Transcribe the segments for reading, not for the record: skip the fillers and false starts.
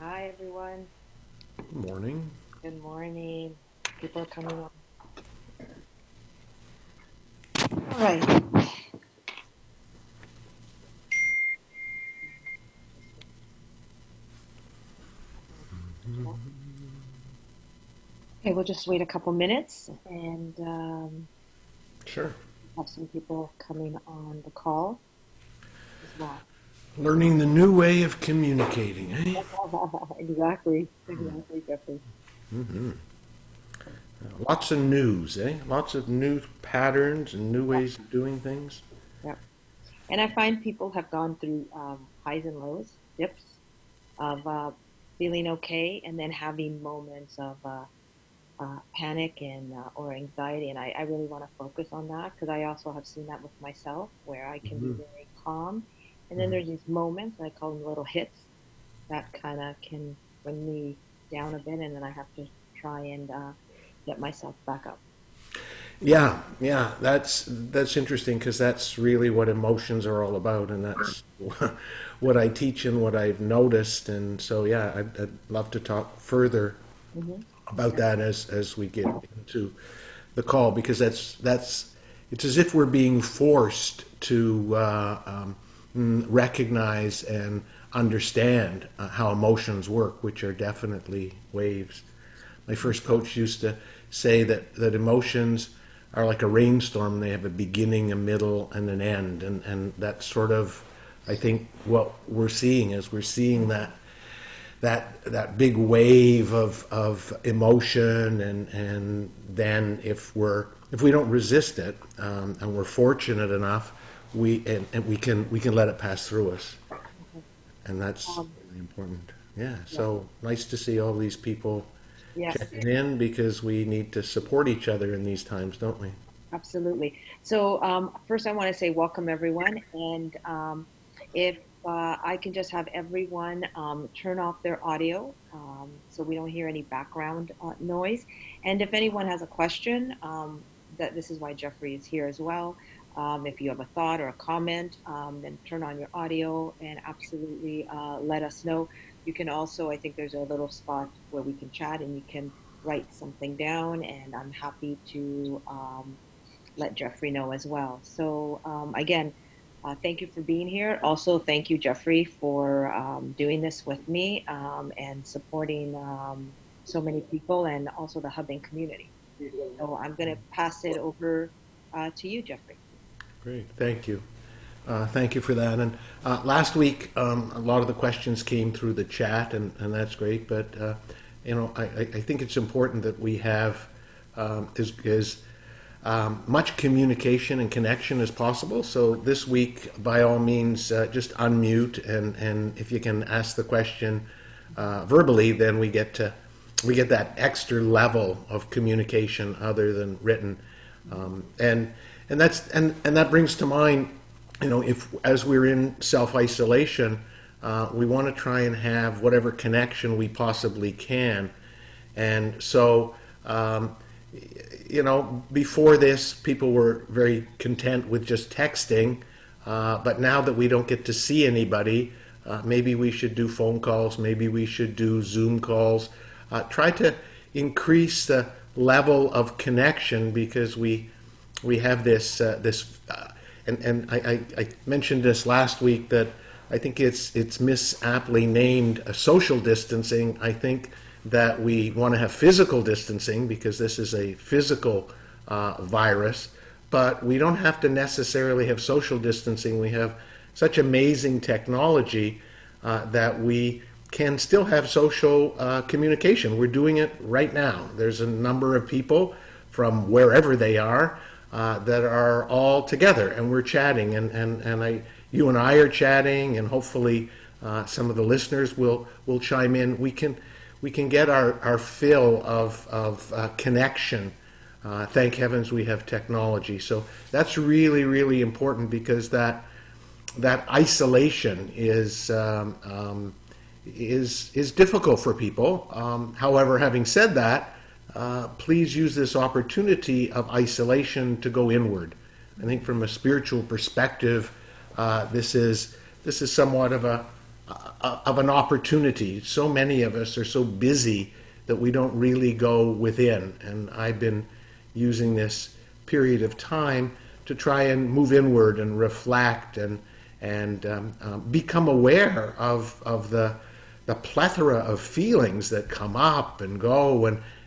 Hi, everyone. Morning. Good morning. People are coming on. All right. Okay, we'll just wait a couple minutes and Sure. have some people coming on the call as well. Learning the new way of communicating, eh? Exactly, Jeffrey. Lots of news, eh? Lots of new patterns and new Yep, ways of doing things. yep. And I find people have gone through highs and lows, dips of feeling okay, and then having moments of panic and or anxiety, and I really want to focus on that because I also have seen that with myself where I can be very calm, and then there's these moments I call them little hits that kind of can bring me down a bit, and then I have to try and get myself back up. Yeah, that's interesting because that's really what emotions are all about, and that's what I teach and what I've noticed. And so, yeah, I'd love to talk further Hmm. about that as we get into the call because that's it's as if we're being forced to recognize and understand how emotions work, which are definitely waves. My first coach used to say that emotions are like a rainstorm. They have a beginning, a middle, and an end, and that's sort of, I think, what we're seeing is we're seeing that big wave of emotion, and then if we don't resist it, and we're fortunate enough, and we can let it pass through us, Okay. and that's Um, really important. Yeah, yeah. so nice to see all these people Yes. checking in because we need to support each other in these times, don't we? Absolutely. So, first, I want to say welcome, everyone. And if I can just have everyone turn off their audio so we don't hear any background noise. And if anyone has a question, that this is why Jeffrey is here as well. If you have a thought or a comment, then turn on your audio and absolutely let us know. You can also, I think there's a little spot where we can chat and you can write something down, and I'm happy to. Let Jeffrey know as well. So again, thank you for being here. Also, thank you, Jeffrey, for doing this with me and supporting so many people and also the hubbing community. So I'm going to pass it over to you, Jeffrey. Great, thank you. Thank you for that. And last week, a lot of the questions came through the chat, and that's great. But I think it's important that we have much communication and connection as possible. So this week, by all means, just unmute, and if you can ask the question verbally, then we get that extra level of communication other than written, and that brings to mind, if as we're in self isolation, we want to try and have whatever connection we possibly can, and so. Before this, people were very content with just texting. But now that we don't get to see anybody, maybe we should do phone calls. Maybe we should do Zoom calls. Try to increase the level of connection because we have and I mentioned this last week that I think it's misaptly named social distancing. I think that we want to have physical distancing because this is a physical virus, but we don't have to necessarily have social distancing. We have such amazing technology that we can still have social communication. We're doing it right now. There's a number of people from wherever they are that are all together, and we're chatting, you and I are chatting, and hopefully some of the listeners will chime in. We can get our fill of connection. Thank heavens we have technology. So that's really, really important because that isolation is difficult for people. However, having said that, please use this opportunity of isolation to go inward. I think from a spiritual perspective, this is somewhat of of an opportunity. So many of us are so busy that we don't really go within. And I've been using this period of time to try and move inward and reflect and become aware of the plethora of feelings that come up and go.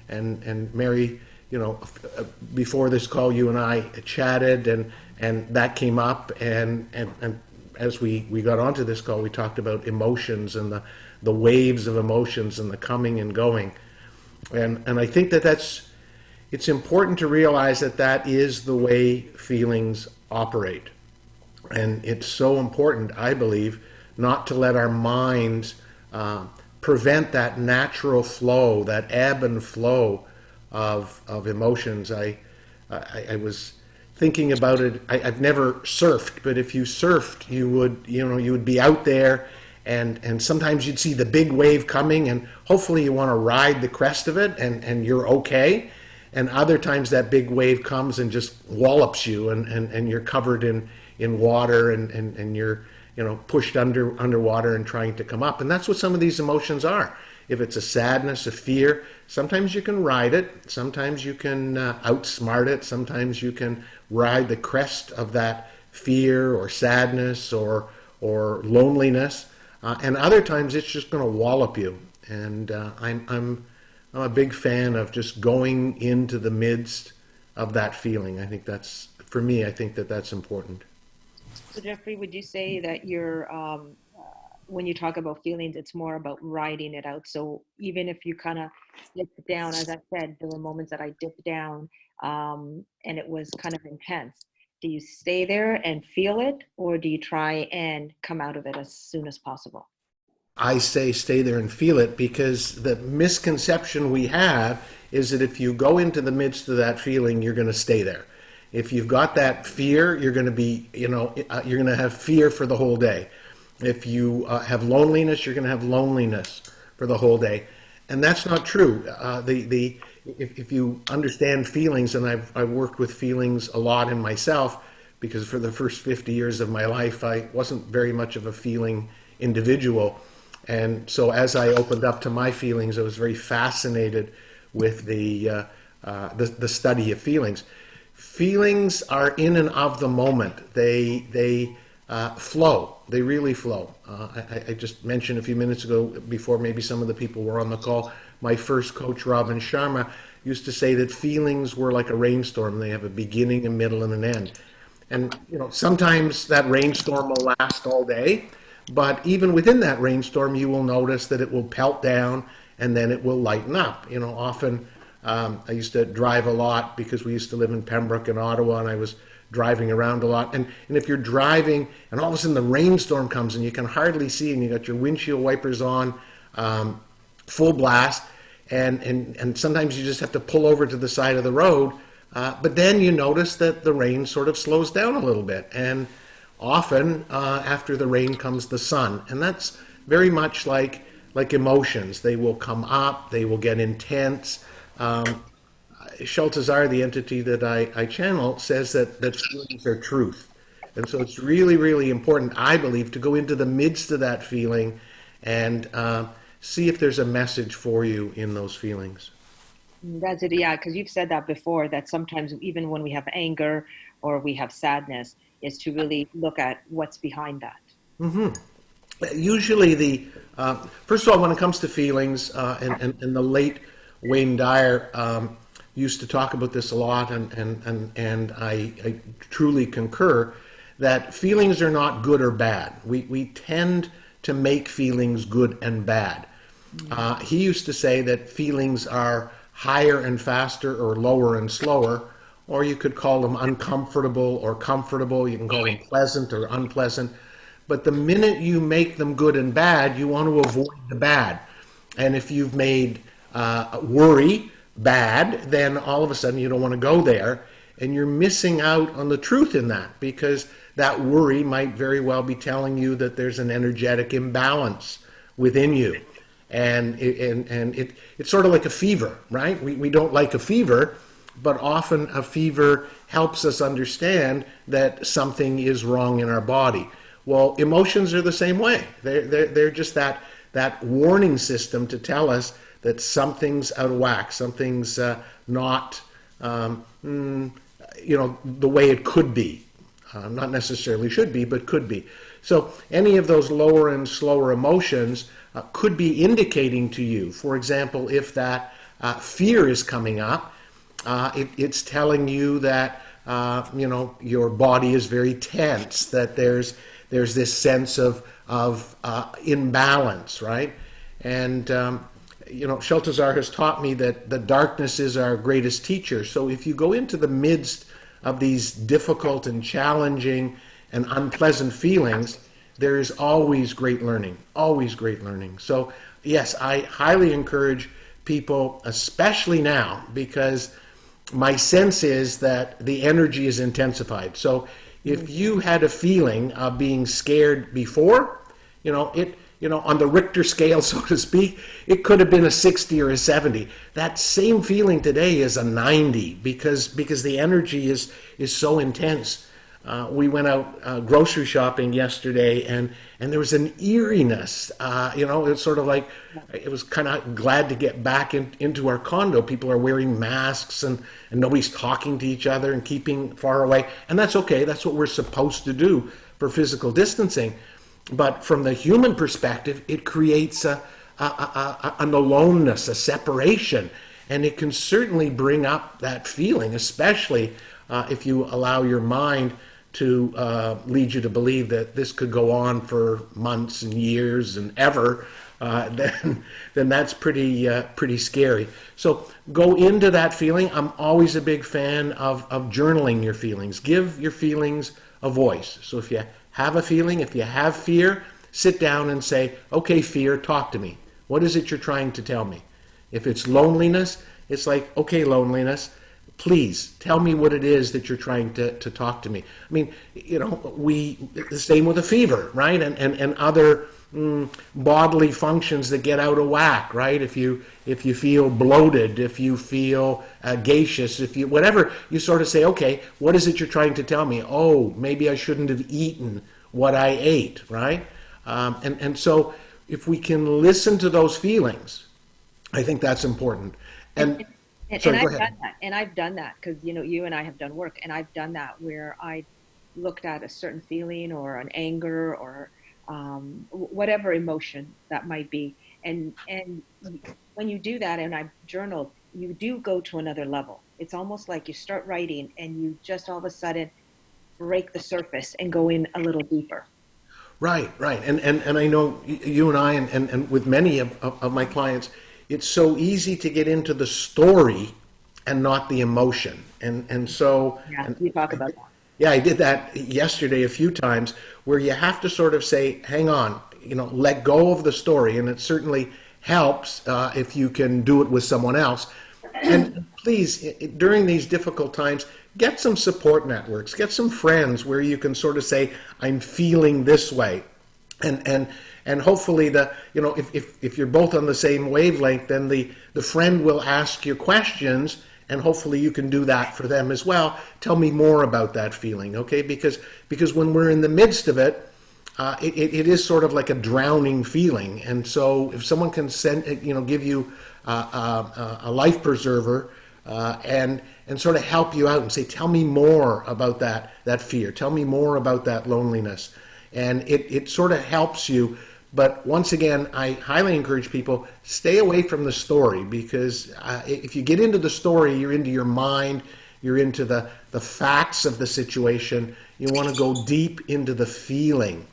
And Mary, you know, before this call, you and I chatted, and that came up, and as we got onto this call, we talked about emotions and the waves of emotions and the coming and going. And I think it's important to realize that is the way feelings operate. And it's so important, I believe, not to let our minds prevent that natural flow, that ebb and flow of emotions. I was thinking about it. I've never surfed, but if you surfed, you would be out there, and sometimes you'd see the big wave coming, and hopefully you want to ride the crest of it, and you're okay. And other times that big wave comes and just wallops you, and you're covered in water, and you're pushed underwater and trying to come up. And that's what some of these emotions are. If it's a sadness, a fear, sometimes you can ride it, sometimes you can outsmart it, sometimes you can ride the crest of that fear or sadness or loneliness, and other times it's just going to wallop you. And I'm a big fan of just going into the midst of that feeling. I think that's, for me, I think that's important. So, Jeffrey, would you say that when you talk about feelings, it's more about riding it out? So even if you kind of dip down, as I said, there were moments that I dipped down, and it was kind of intense. Do you stay there and feel it, or do you try and come out of it as soon as possible? I say stay there and feel it, because the misconception we have is that if you go into the midst of that feeling, you're going to stay there. If you've got that fear, you're going to be, you're going to have fear for the whole day. If you have loneliness, you're going to have loneliness for the whole day. And that's not true. If you understand feelings, and I've worked with feelings a lot in myself, because for the first 50 years of my life, I wasn't very much of a feeling individual. And so as I opened up to my feelings, I was very fascinated with the study of feelings. Feelings are in and of the moment. They flow. They really flow. I just mentioned a few minutes ago, before maybe some of the people were on the call, my first coach, Robin Sharma, used to say that feelings were like a rainstorm. They have a beginning, a middle, and an end. And sometimes that rainstorm will last all day, but even within that rainstorm, you will notice that it will pelt down and then it will lighten up. Often I used to drive a lot because we used to live in Pembroke and Ottawa, and I was driving around a lot. And if you're driving and all of a sudden the rainstorm comes and you can hardly see, and you got your windshield wipers on full blast, and sometimes you just have to pull over to the side of the road, but then you notice that the rain sort of slows down a little bit. And often after the rain comes the sun. And that's very much like emotions. They will come up, they will get intense. Sheltazar, the entity that I channel, says that feelings are truth. And so it's really, really important, I believe, to go into the midst of that feeling and see if there's a message for you in those feelings. That's it, yeah, because you've said that before, that sometimes even when we have anger or we have sadness, is to really look at what's behind that. Mm-hmm. Usually first of all, when it comes to feelings, and the late Wayne Dyer used to talk about this a lot, and I truly concur, that feelings are not good or bad. We tend to make feelings good and bad. He used to say that feelings are higher and faster, or lower and slower, or you could call them uncomfortable or comfortable. You can call them pleasant or unpleasant. But the minute you make them good and bad, you want to avoid the bad. And if you've made worry bad, then all of a sudden you don't want to go there, and you're missing out on the truth in that, because that worry might very well be telling you that there's an energetic imbalance within you. And it's sort of like a fever, right? We don't like a fever, but often a fever helps us understand that something is wrong in our body. Well, emotions are the same way. They're just that warning system to tell us that something's out of whack, something's not the way it could be. Not necessarily should be, but could be. So any of those lower and slower emotions could be indicating to you. For example, if that fear is coming up, it's telling you that your body is very tense, that there's this sense of imbalance, right? And Sheltazar has taught me that the darkness is our greatest teacher. So if you go into the midst of these difficult and challenging and unpleasant feelings, there is always great learning, always great learning. So yes, I highly encourage people, especially now, because my sense is that the energy is intensified. So if you had a feeling of being scared before, on the Richter scale, so to speak, it could have been a 60 or a 70. That same feeling today is a 90 because the energy is so intense. We went out grocery shopping yesterday, and there was an eeriness. It's sort of like it was kind of glad to get back into our condo. People are wearing masks, and nobody's talking to each other and keeping far away. And that's okay. That's what we're supposed to do for physical distancing. But from the human perspective, it creates an aloneness, a separation. And it can certainly bring up that feeling, especially if you allow your mind to lead you to believe that this could go on for months and years and ever, then that's pretty scary. So go into that feeling. I'm always a big fan of journaling your feelings. Give your feelings a voice. So if you have a feeling, if you have fear, sit down and say, okay, fear, talk to me. What is it you're trying to tell me? If it's loneliness, it's like, okay, loneliness, please tell me what it is that you're trying to talk to me. I mean, the same with a fever, right? And other bodily functions that get out of whack, right? If you feel bloated, if you feel gaseous, whatever, you sort of say, okay, what is it you're trying to tell me? Oh, maybe I shouldn't have eaten what I ate, right? And so if we can listen to those feelings, I think that's important. Sorry, go ahead. I've done that because you and I have done work, and I've done that where I looked at a certain feeling or an anger or whatever emotion that might be, and when you do that, and I've journaled, you do go to another level. It's almost like you start writing, and you just all of a sudden break the surface and go in a little deeper. Right. And I know you and I, and with many of my clients, it's so easy to get into the story and not the emotion. And so Yeah, we talk about that. yeah, I did that yesterday a few times where you have to sort of say, hang on, let go of the story. And it certainly helps if you can do it with someone else. And please, during these difficult times, get some support networks, get some friends where you can sort of say, I'm feeling this way. And hopefully if you're both on the same wavelength, then the friend will ask you questions, and hopefully you can do that for them as well. Tell me more about that feeling, okay? Because when we're in the midst of it, it is sort of like a drowning feeling. And so if someone can give you a life preserver and sort of help you out and say, tell me more about that fear. Tell me more about that loneliness. And it sort of helps you. But once again, I highly encourage people, stay away from the story, because if you get into the story, you're into your mind, you're into the facts of the situation. You want to go deep into the feeling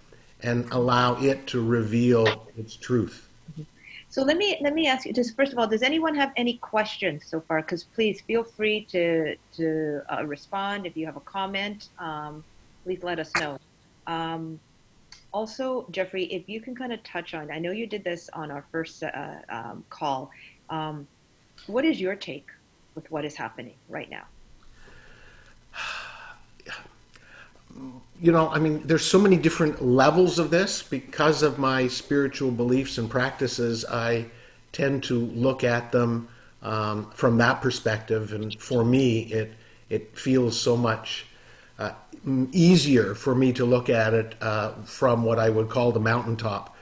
and allow it to reveal its truth. So let me ask you, just first of all, does anyone have any questions so far? Because please feel free to respond. If you have a comment, please let us know. Also, Jeffrey, if you can kind of touch on, I know you did this on our first call. What is your take with what is happening right now? I mean, there's so many different levels of this. Because of my spiritual beliefs and practices, I tend to look at them from that perspective. And for me, it feels so much easier for me to look at it from what I would call the mountaintop.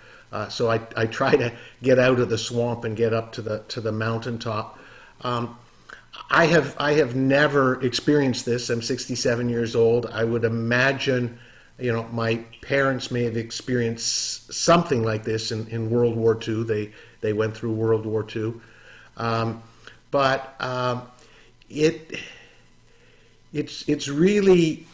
So I try to get out of the swamp and get up to the mountaintop. I have never experienced this. I'm 67 years old. I would imagine, my parents may have experienced something like this in World War II. They went through World War II, but it's really,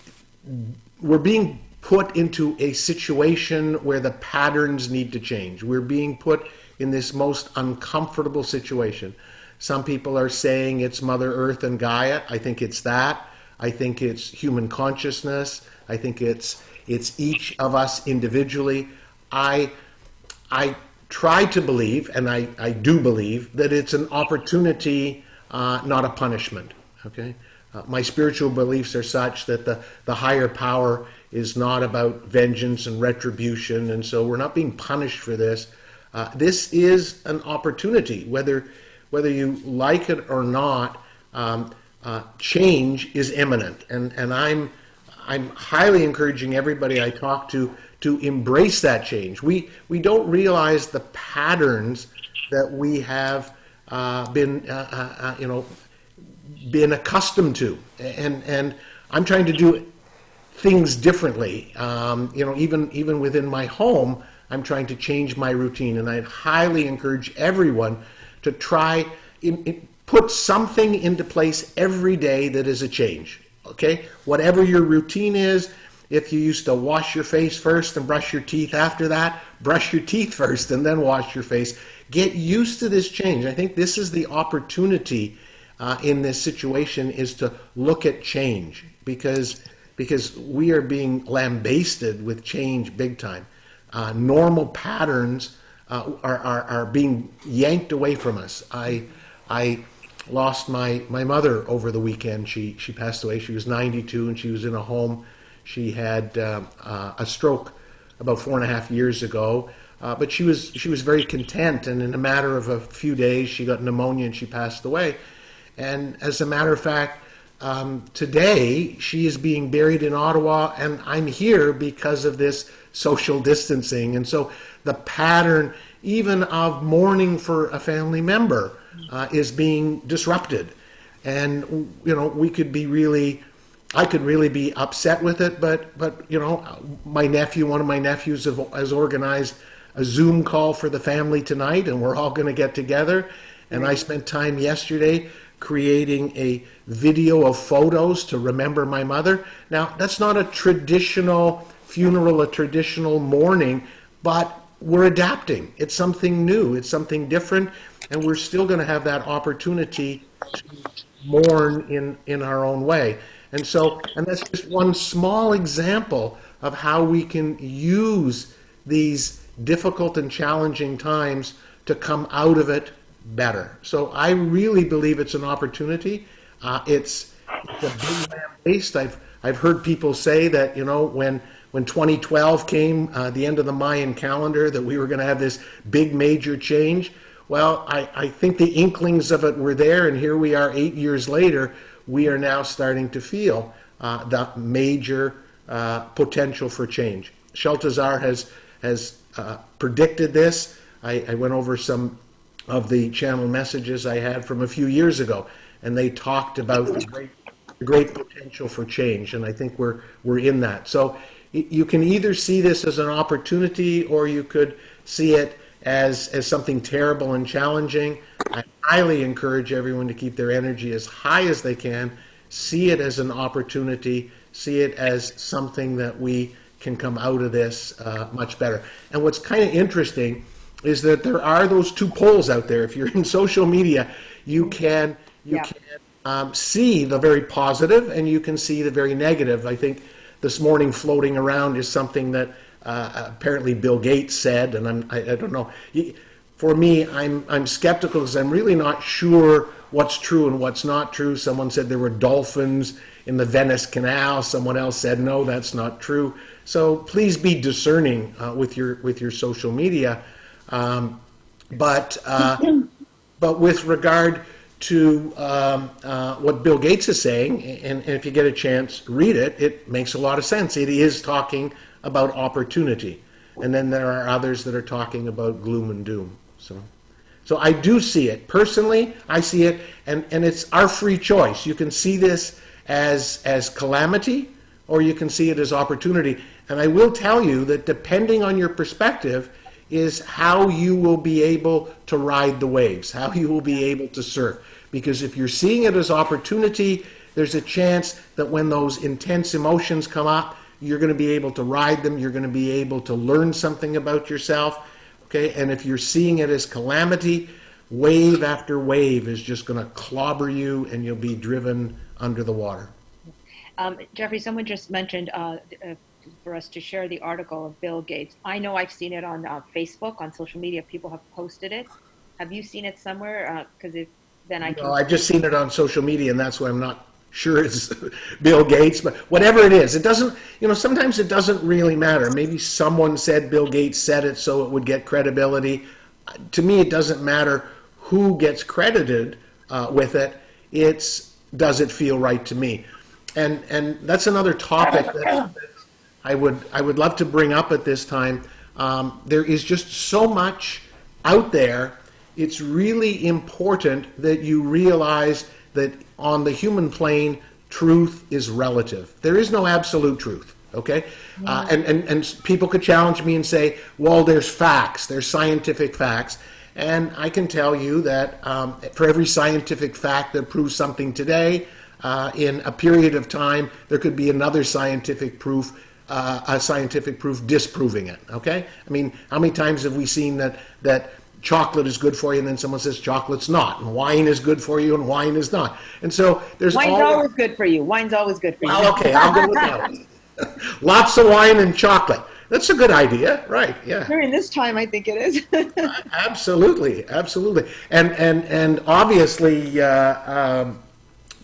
we're being put into a situation where the patterns need to change. We're being put in this most uncomfortable situation. Some people are saying it's Mother Earth and Gaia. I think it's that. I think it's human consciousness. I think it's each of us individually. I try to believe, and I do believe, that it's an opportunity, not a punishment. Okay? My spiritual beliefs are such that the higher power is not about vengeance and retribution, and so we're not being punished for this. This is an opportunity, whether you like it or not. Change is imminent, and I'm highly encouraging everybody I talk to embrace that change. We don't realize the patterns that we have been accustomed to, and I'm trying to do things differently. Even within my home, I'm trying to change my routine, and I'd highly encourage everyone to try put something into place every day that is a change. Okay, whatever your routine is. If you used to wash your face first and brush your teeth after that, brush your teeth first and then wash your face. Get used to this change. I think this is the opportunity in this situation, is to look at change, because we are being lambasted with change big time. Normal patterns are being yanked away from us. I lost my mother over the weekend. She passed away. She was 92 and she was in a home. She had a stroke about 4.5 years ago, but she was very content. And in a matter of a few days, she got pneumonia and she passed away. And as a matter of fact, today she is being buried in Ottawa, and I'm here because of this social distancing. And so the pattern, even of mourning for a family member, is being disrupted. And we could be really. I could really be upset with it, but one of my nephews has organized a Zoom call for the family tonight, and we're all going to get together. And I spent time yesterday creating a video of photos to remember my mother. Now, that's not a traditional funeral, a traditional mourning, but we're adapting. It's something new, it's something different, and we're still going to have that opportunity to mourn in our own way. And that's just one small example of how we can use these difficult and challenging times to come out of it better. So I really believe it's an opportunity. It's a big lamb-based. I've heard people say that when 2012 came, the end of the Mayan calendar, that we were going to have this big major change. Well, I think the inklings of it were there, and here we are 8 years later. We are now starting to feel the major potential for change. Sheltazar has predicted this. I went over some of the channel messages I had from a few years ago, and they talked about the great potential for change, and I think we're in that. So you can either see this as an opportunity, or you could see it as something terrible and challenging. I highly encourage everyone to keep their energy as high as they can, see it as an opportunity, see it as something that we can come out of this much better. And what's kind of interesting is that there are those two poles out there. If you're in social media, you can see the very positive, and you can see the very negative. I think this morning floating around is something that apparently Bill Gates said, and I don't know. For me, I'm skeptical because I'm really not sure what's true and what's not true. Someone said there were dolphins in the Venice Canal. Someone else said no, that's not true. So please be discerning with your social media. But with regard to what Bill Gates is saying, and if you get a chance, read it. It makes a lot of sense. It is talking about opportunity, and then there are others that are talking about gloom and doom. So I do see it personally. I see it, and it's our free choice. You can see this as calamity, or you can see it as opportunity. And I will tell you that depending on your perspective is how you will be able to ride the waves, how you will be able to surf. Because if you're seeing it as opportunity, there's a chance that when those intense emotions come up, you're going to be able to ride them, you're going to be able to learn something about yourself. Okay, and if you're seeing it as calamity, wave after wave is just going to clobber you and you'll be driven under the water. Jeffrey, someone just mentioned for us to share the article of Bill Gates. I know I've seen it on Facebook, on social media. People have posted it. Have you seen it somewhere? Because if then I No, can. I've just seen it on social media, and that's why I'm not sure it's Bill Gates, but whatever it is, it doesn't, sometimes it doesn't really matter. Maybe someone said Bill Gates said it so it would get credibility. To me, it doesn't matter who gets credited with it. It's, does it feel right to me? And that's another topic that I would love to bring up at this time. There is just so much out there. It's really important that you realize that on the human plane, truth is relative. There is no absolute truth. Okay, and people could challenge me and say, well, there's facts, there's scientific facts, and I can tell you that for every scientific fact that proves something today, in a period of time, there could be another scientific proof disproving it. Okay, I mean, how many times have we seen that chocolate is good for you, and then someone says chocolate's not, and wine is good for you, and wine is not, and so there's Wine's always good for you. Wine's always good for you. Well, okay, I'll go with that one. Lots of wine and chocolate. That's a good idea, right? Yeah. During this time, I think it is. Absolutely, absolutely, and obviously,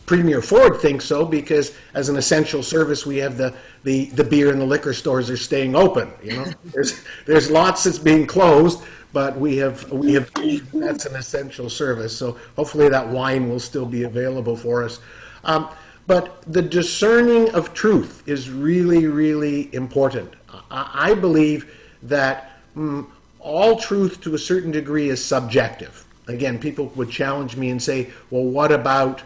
Premier Ford thinks so because as an essential service, we have the beer and the liquor stores are staying open. There's lots that's being closed, but we have that's an essential service. So hopefully that wine will still be available for us. But the discerning of truth is really, really important. I believe that all truth to a certain degree is subjective. Again, people would challenge me and say, well, what about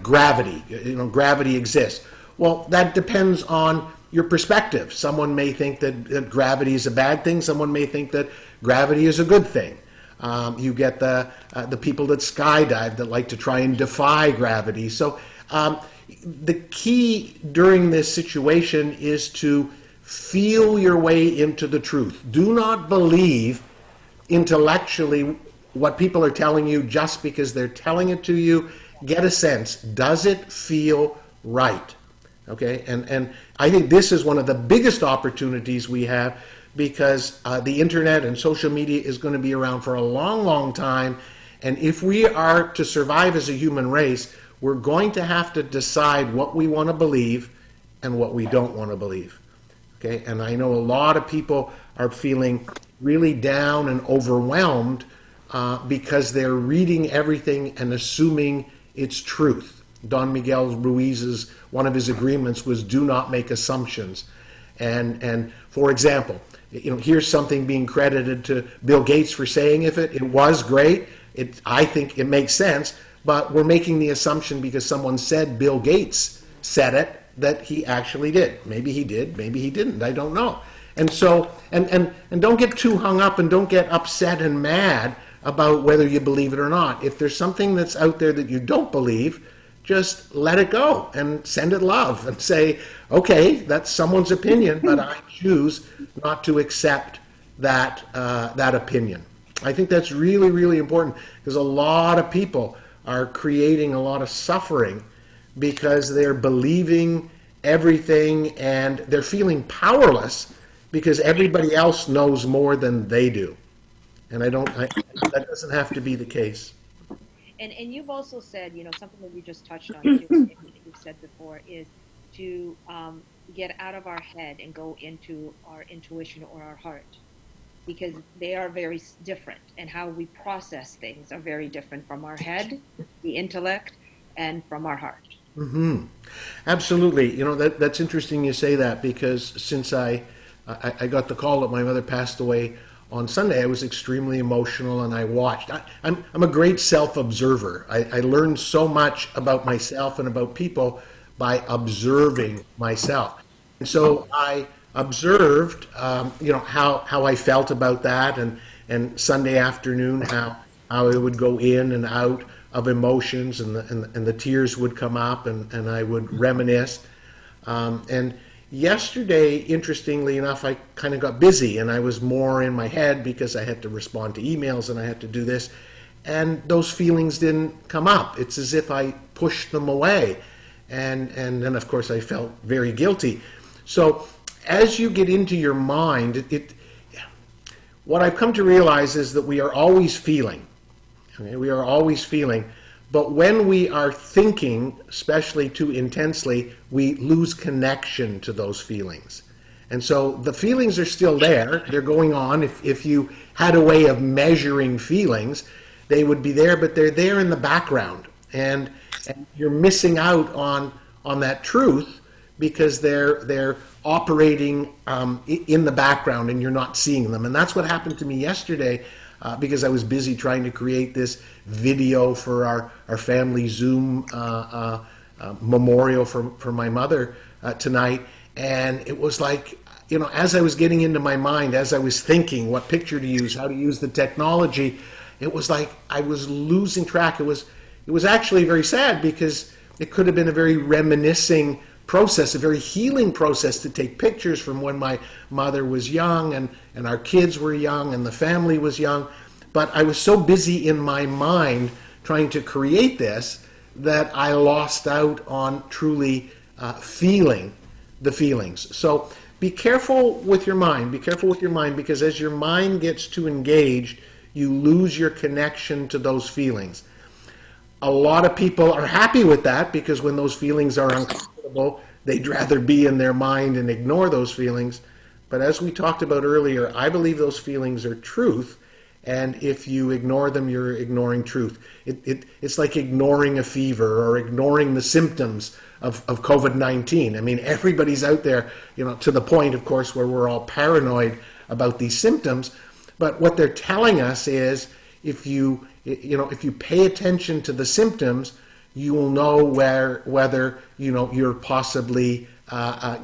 gravity? Gravity exists. Well, that depends on your perspective. Someone may think that gravity is a bad thing. Someone may think that gravity is a good thing. You get the people that skydive that like to try and defy gravity. So the key during this situation is to feel your way into the truth. Do not believe intellectually what people are telling you just because they're telling it to you. Get a sense. Does it feel right? Okay, and I think this is one of the biggest opportunities we have because the internet and social media is going to be around for a long, long time. And if we are to survive as a human race, we're going to have to decide what we want to believe and what we don't want to believe. Okay, and I know a lot of people are feeling really down and overwhelmed because they're reading everything and assuming it's truth. Don Miguel Ruiz's, one of his agreements was do not make assumptions. And for example, here's something being credited to Bill Gates for saying it was great. I think it makes sense, but we're making the assumption because someone said Bill Gates said it that he actually did. Maybe he did, maybe he didn't, I don't know. And so, and don't get too hung up and don't get upset and mad about whether you believe it or not. If there's something that's out there that you don't believe, just let it go and send it love and say, okay, that's someone's opinion, but I choose not to accept that opinion. I think that's really, really important because a lot of people are creating a lot of suffering because they're believing everything and they're feeling powerless because everybody else knows more than they do. And that doesn't have to be the case. And you've also said, something that we just touched on too, and you've said before, is to get out of our head and go into our intuition or our heart. because they are very different, and how we process things are very different from our head, the intellect, and from our heart. Absolutely. That's interesting you say that, because since I got the call that my mother passed away on Sunday, I was extremely emotional and I watched. I'm a great self-observer. I learned so much about myself and about people by observing myself. And so I observed, how I felt about that, and Sunday afternoon, how I would go in and out of emotions, and the tears would come up, and I would reminisce. And yesterday, interestingly enough, I kind of got busy and I was more in my head because I had to respond to emails and I had to do this. And those feelings didn't come up. It's as if I pushed them away. And then, of course, I felt very guilty. So as you get into your mind, what I've come to realize is that we are always feeling. Okay? We are always feeling. But when we are thinking, especially too intensely, we lose connection to those feelings. And so the feelings are still there. They're going on. If you had a way of measuring feelings, they would be there, but they're there in the background. And you're missing out on that truth because they're operating in the background and you're not seeing them. And that's what happened to me yesterday. Because I was busy trying to create this video for our family Zoom memorial for my mother tonight. And it was like, as I was getting into my mind, as I was thinking what picture to use, how to use the technology, it was like I was losing track. It was actually very sad, because it could have been a very reminiscing process, a very healing process, to take pictures from when my mother was young and our kids were young and the family was young. But I was so busy in my mind trying to create this that I lost out on truly feeling the feelings. So be careful with your mind. Be careful with your mind, because as your mind gets too engaged, you lose your connection to those feelings. A lot of people are happy with that, because when those feelings are uncomfortable, they'd rather be in their mind and ignore those feelings. But as we talked about earlier, I believe those feelings are truth, and if you ignore them, you're ignoring truth. It's like ignoring a fever or ignoring the symptoms of COVID-19. I mean, everybody's out there, to the point, of course, where we're all paranoid about these symptoms. But what they're telling us is, if you pay attention to the symptoms, you will know whether you're possibly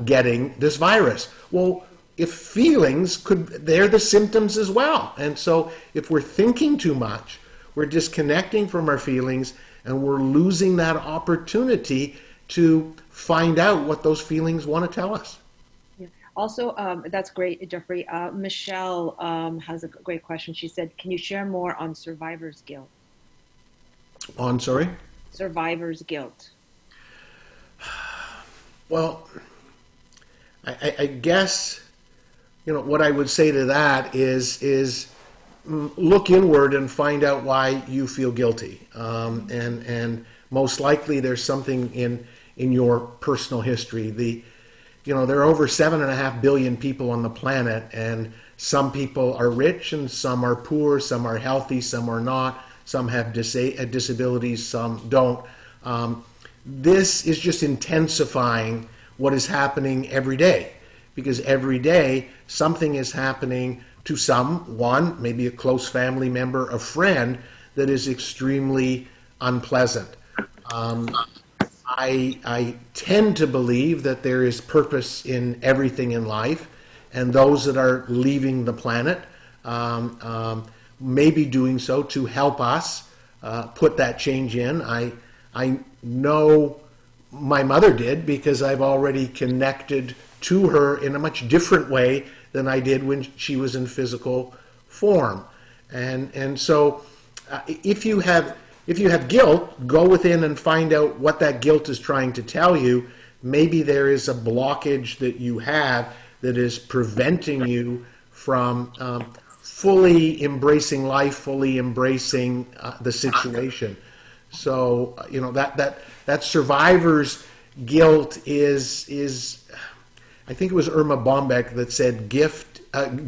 getting this virus. Well, if feelings they're the symptoms as well. And so if we're thinking too much, we're disconnecting from our feelings, and we're losing that opportunity to find out what those feelings want to tell us. Yeah. Also, that's great, Jeffrey. Michelle has a great question. She said, "Can you share more on survivor's guilt?" On, sorry? Survivor's guilt. Well, I guess what I would say to that is look inward and find out why you feel guilty, and most likely there's something in your personal history. There are over 7.5 billion people on the planet, and some people are rich and some are poor, some are healthy, some are not, some have disabilities, some don't. This is just intensifying what is happening every day, because every day something is happening to someone, maybe a close family member, a friend, that is extremely unpleasant. I tend to believe that there is purpose in everything in life, and those that are leaving the planet may be doing so to help us put that change in. I know my mother did, because I've already connected to her in a much different way than I did when she was in physical form. And so if you have guilt, go within and find out what that guilt is trying to tell you. Maybe there is a blockage that you have that is preventing you from fully embracing life, fully embracing the situation. So that survivor's guilt is I think it was Irma Bombeck that said,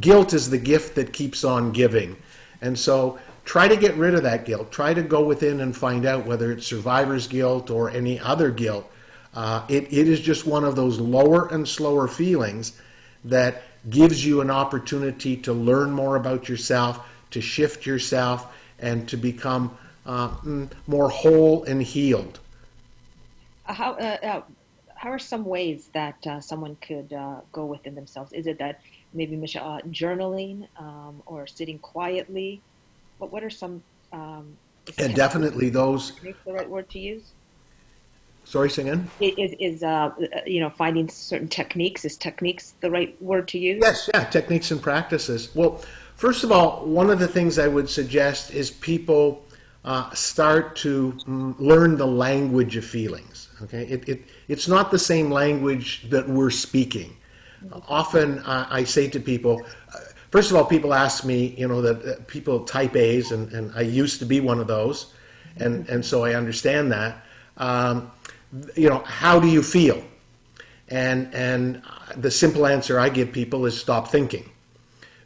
guilt is the gift that keeps on giving. And so try to get rid of that guilt. Try to go within and find out whether it's survivor's guilt or any other guilt. It is just one of those lower and slower feelings that gives you an opportunity to learn more about yourself, to shift yourself, and to become more whole and healed. How are some ways that someone could go within themselves? Is it that maybe Michelle, journaling or sitting quietly? What are some is And definitely those, technique the right word to use? sorry, say again? Finding certain techniques, is techniques the right word to use? Yes, yeah, techniques and practices. Well, first of all, one of the things I would suggest is people start to learn the language of feelings. Okay, it's not the same language that we're speaking. Often I say to people, first of all, people ask me, that people type A's, and I used to be one of those, and so I understand that. How do you feel? And the simple answer I give people is stop thinking,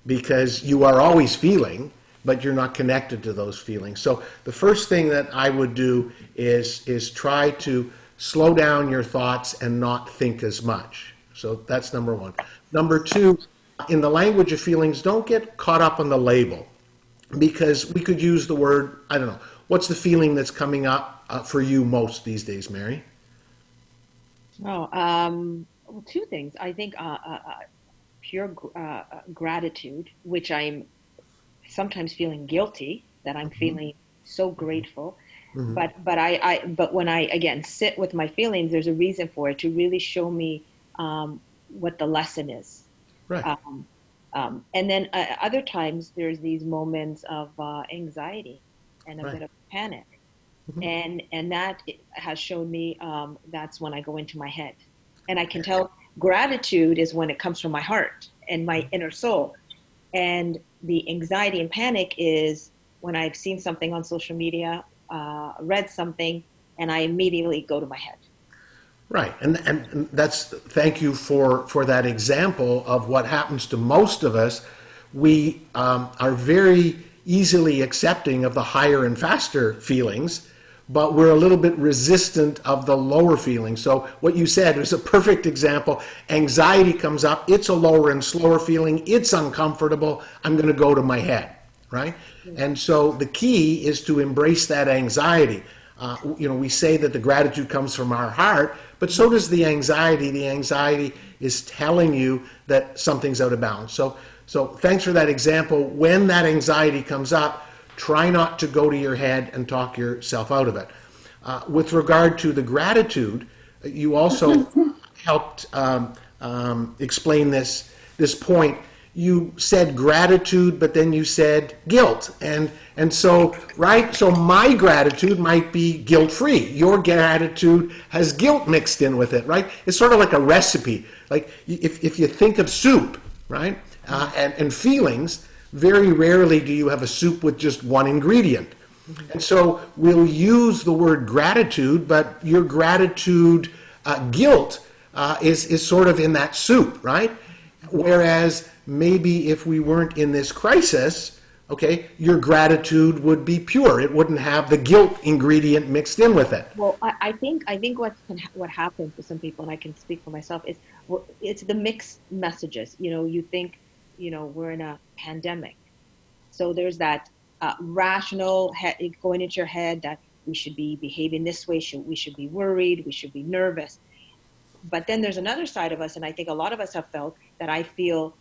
because you are always feeling, but you're not connected to those feelings. So the first thing that I would do is try to slow down your thoughts and not think as much. So that's number one. Number two, in the language of feelings, don't get caught up on the label, because we could use the word, I don't know, what's the feeling that's coming up for you most these days, Mary? Oh, well, two things. I think pure gratitude, which I'm sometimes feeling guilty that I'm feeling so grateful. Mm-hmm. But when I again sit with my feelings, there's a reason for it to really show me what the lesson is. Right. And then other times there's these moments of anxiety and a Right. bit of panic. Mm-hmm. And that has shown me that's when I go into my head. And I can tell gratitude is when it comes from my heart and my inner soul. And the anxiety and panic is when I've seen something on social media, read something, and I immediately go to my head. Right, and that's, thank you for that example of what happens to most of us. We are very easily accepting of the higher and faster feelings, but we're a little bit resistant of the lower feelings. So what you said is a perfect example. Anxiety comes up, it's a lower and slower feeling, it's uncomfortable, I'm going to go to my head, right? And so the key is to embrace that anxiety. We say that the gratitude comes from our heart, but so does the anxiety. The anxiety is telling you that something's out of balance. So thanks for that example. When that anxiety comes up, try not to go to your head and talk yourself out of it. With regard to the gratitude, you also helped explain this point. You said gratitude, but then you said guilt, and so right. So my gratitude might be guilt-free. Your gratitude has guilt mixed in with it, right? It's sort of like a recipe. Like if you think of soup, right, and feelings, very rarely do you have a soup with just one ingredient. And so we'll use the word gratitude, but your gratitude guilt is sort of in that soup, right? Whereas maybe if we weren't in this crisis, okay, your gratitude would be pure. It wouldn't have the guilt ingredient mixed in with it. Well, I think what happens to some people, and I can speak for myself, is it's the mixed messages. You think, we're in a pandemic, so there's that rational going into your head that we should be behaving this way, we should be worried, we should be nervous. But then there's another side of us, and I think a lot of us have felt that I feel,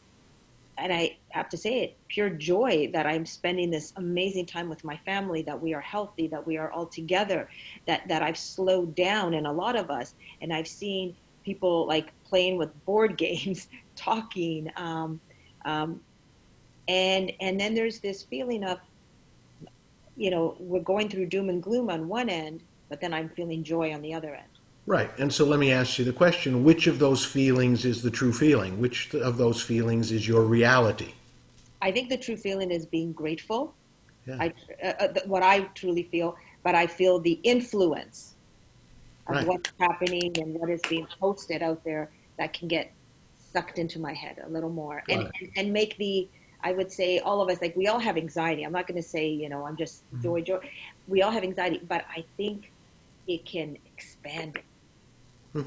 and I have to say it, pure joy that I'm spending this amazing time with my family, that we are healthy, that we are all together, that I've slowed down in a lot of us. And I've seen people like playing with board games, talking. And then there's this feeling of, we're going through doom and gloom on one end, but then I'm feeling joy on the other end. Right. And so let me ask you the question, which of those feelings is the true feeling? Which of those feelings is your reality? I think the true feeling is being grateful. Yeah. What I truly feel, but I feel the influence of Right. what's happening and what is being posted out there that can get sucked into my head a little more, Got it. and make the, I would say all of us, like we all have anxiety. I'm not going to say, I'm just joy, joy. We all have anxiety, but I think it can expand it.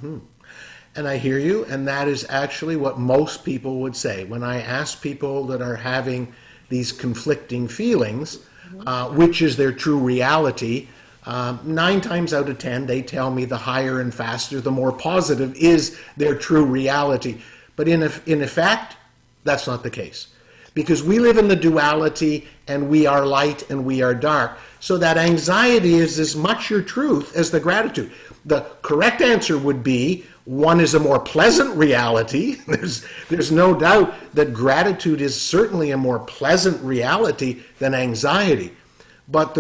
And I hear you, and that is actually what most people would say. When I ask people that are having these conflicting feelings, Hmm. which is their true reality, 9 times out of 10, they tell me the higher and faster, the more positive is their true reality. But in effect, that's not the case. Because we live in the duality and we are light and we are dark. So that anxiety is as much your truth as the gratitude. The correct answer would be one is a more pleasant reality. There's no doubt that gratitude is certainly a more pleasant reality than anxiety. But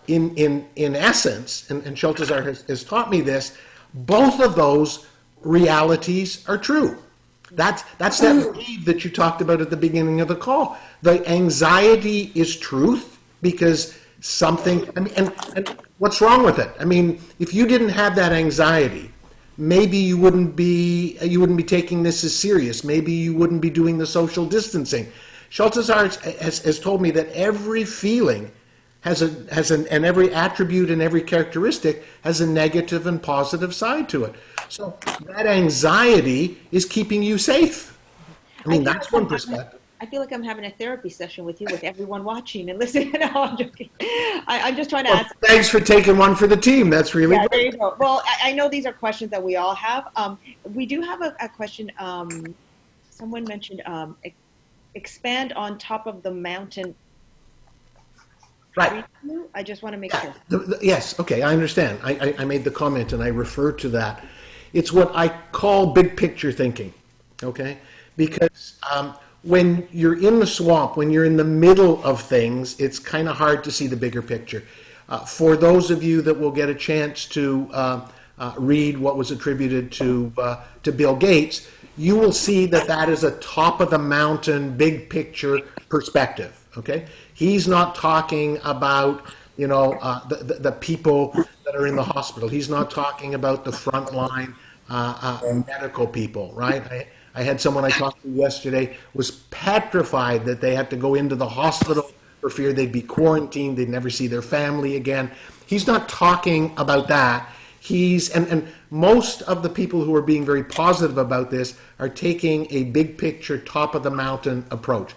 in essence, and Schultezar has taught me this, both of those realities are true. That's that wave that you talked about at the beginning of the call. The anxiety is truth because something. I mean, and what's wrong with it? I mean, if you didn't have that anxiety, maybe you wouldn't be taking this as serious. Maybe you wouldn't be doing the social distancing. Schultezar has told me that every feeling and every attribute and every characteristic has a negative and positive side to it. So that anxiety is keeping you safe. I I mean, feel that's like one perspective. I feel like I'm having a therapy session with you, with everyone watching and listening. No, I'm joking. I'm just trying to Well, ask. thanks for taking one for the team. That's really Yeah, there great. you go. Well, I know these are questions that we all have. We do have a question. Someone mentioned expand on top of the mountain Right. preview. I just want to make Yeah. sure. Yes. Okay. I understand. I made the comment and I referred to that. It's what I call big picture thinking. Okay. Because when you're in the swamp, when you're in the middle of things, it's kind of hard to see the bigger picture. For those of you that will get a chance to read what was attributed to Bill Gates, you will see that that is a top of the mountain, big picture perspective. Okay, he's not talking about the people that are in the hospital. He's not talking about the frontline medical people, right? I had someone I talked to yesterday was petrified that they had to go into the hospital for fear they'd be quarantined, they'd never see their family again. He's not talking about that. And most of the people who are being very positive about this are taking a big picture, top of the mountain approach.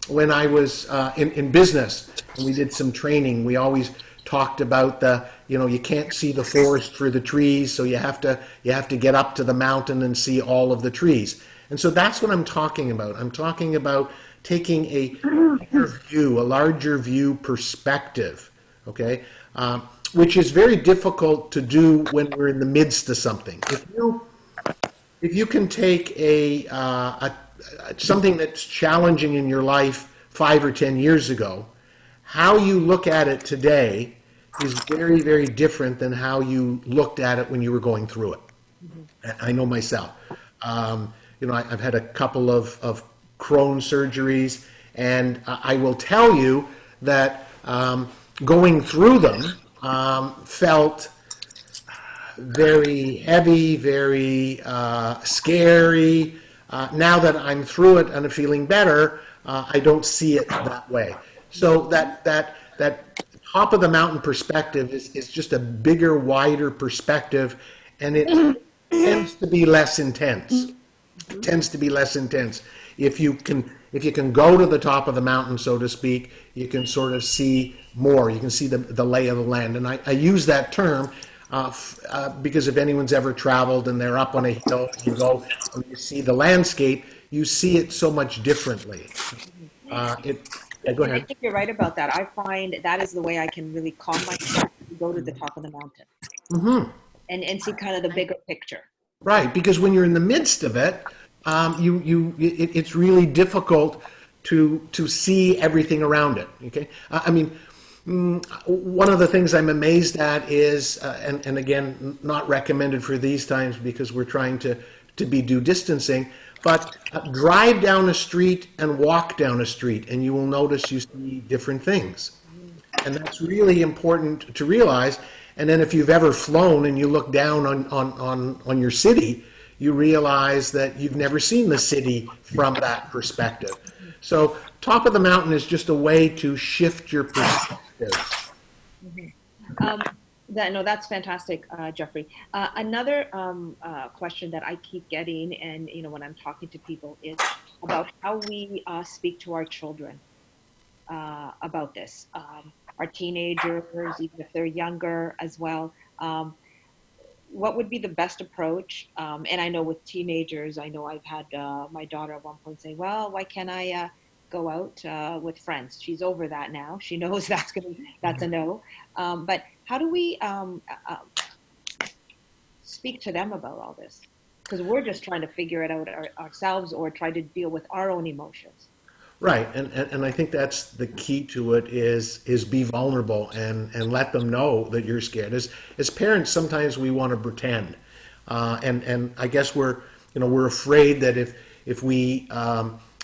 When I was in business and we did some training, we always talked about you can't see the forest for the trees, so you have to get up to the mountain and see all of the trees. And so that's what I'm talking about. I'm talking about taking a larger view perspective, okay, which is very difficult to do when we're in the midst of something. If you can take something that's challenging in your life 5 or 10 years ago, how you look at it today is very, very different than how you looked at it when you were going through it. Mhm. I know myself. I've had a couple of Crohn's surgeries, and I will tell you that going through them felt very heavy, very scary. Now that I'm through it and I'm feeling better, I don't see it that way. So that top of the mountain perspective is just a bigger, wider perspective, and it tends to be less intense. It tends to be less intense. If you can go to the top of the mountain, so to speak, you can sort of see more. You can see the lay of the land. And I use that term because if anyone's ever traveled and they're up on a hill, you go and you see the landscape, you see it so much differently. Yeah, go And I ahead. think you're right about that. I find that is the way I can really calm myself to go to the top of the mountain and see kind of the bigger picture. Right, because when you're in the midst of it, it's really difficult to see everything around it. Okay, I mean, one of the things I'm amazed at is, and again, not recommended for these times because we're trying to be due distancing, but drive down a street and walk down a street, and you will notice you see different things. And that's really important to realize. And then if you've ever flown and you look down on your city, you realize that you've never seen the city from that perspective. So top of the mountain is just a way to shift your perspective. Mhm. Um, no, that's fantastic, Jeffrey. Another question that I keep getting, and when I'm talking to people, is about how we speak to our children about this. Our teenagers, even if they're younger as well. What would be the best approach? And I know with teenagers, I know I've had my daughter at one point say, "Well, why can't I go out with friends?" She's over that now. She knows that's a no. But how do we speak to them about all this? Because we're just trying to figure it out ourselves or try to deal with our own emotions. Right, and I think that's the key to it is be vulnerable and let them know that you're scared. As parents, sometimes we want to pretend, and I guess we're afraid that if we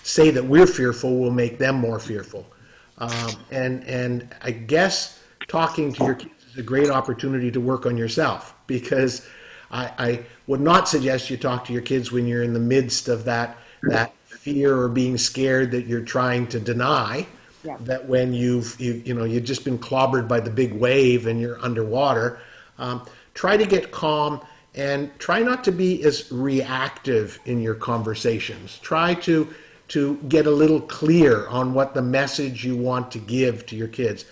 say that we're fearful, we'll make them more fearful, and I guess talking to your kids is a great opportunity to work on yourself because I would not suggest you talk to your kids when you're in the midst of that fear or being scared that you're trying to deny, Yeah. that when you've just been clobbered by the big wave and you're underwater. Try to get calm and try not to be as reactive in your conversations. Try to get a little clear on what the message you want to give to your kids.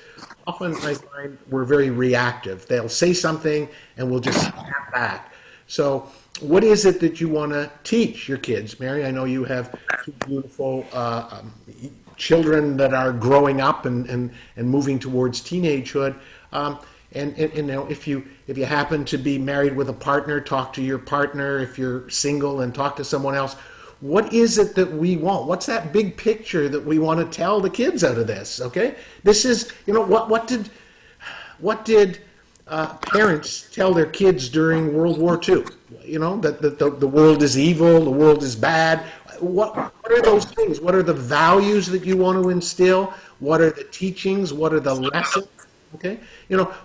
Often I find we're very reactive. They'll say something and we'll just snap back. So what is it that you want to teach your kids? Mary, I know you have two beautiful children that are growing up and moving towards teenagehood. If you happen to be married with a partner, talk to your partner. If you're single, and talk to someone else. What is it that we want? What's that big picture that we want to tell the kids out of this? Okay, this is what did parents tell their kids during World War II? That the world is evil, the world is bad. What are those things? What are the values that you want to instill? What are the teachings? What are the lessons? Okay,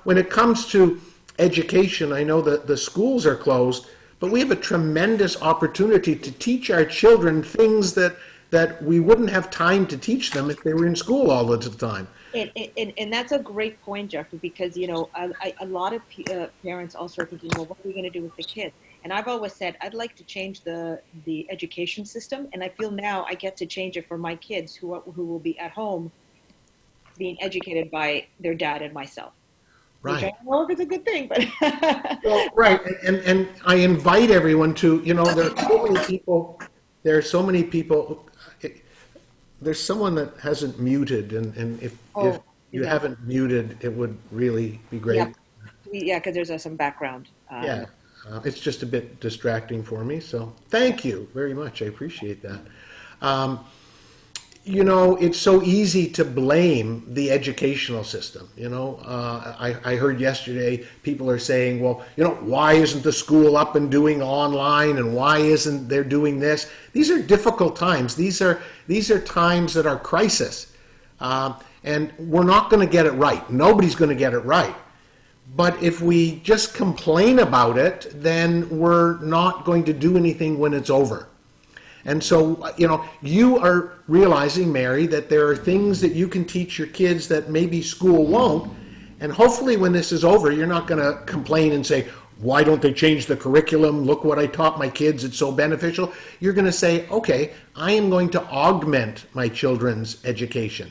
when it comes to education, I know that the schools are closed, but we have a tremendous opportunity to teach our children things that we wouldn't have time to teach them if they were in school all the time. And that's a great point, Jeffrey, because a lot of parents also are thinking, well, what are we going to do with the kids? And I've always said I'd like to change the education system, and I feel now I get to change it for my kids who will be at home being educated by their dad and myself, which I Right. don't know if it's a good thing, but Well, right, and I invite everyone to, there are so many people, there are so many people, there's someone that hasn't muted, and if oh, is you that haven't muted, it would really be yeah, great. yeah, because there's some background. Yeah, it's just a bit distracting for me, so thank you very much, I appreciate that. Um, it's so easy to blame the educational system. I heard yesterday people are saying, well, why isn't the school up and doing online, and why isn't there doing this? These are difficult times. These are times that are crisis, and we're not going to get it right. Nobody's going to get it right. But if we just complain about it, then we're not going to do anything when it's over. And so, you are realizing, Mary, that there are things that you can teach your kids that maybe school won't. And hopefully when this is over, you're not going to complain and say, why don't they change the curriculum? Look what I taught my kids. It's so beneficial. You're going to say, okay, I am going to augment my children's education.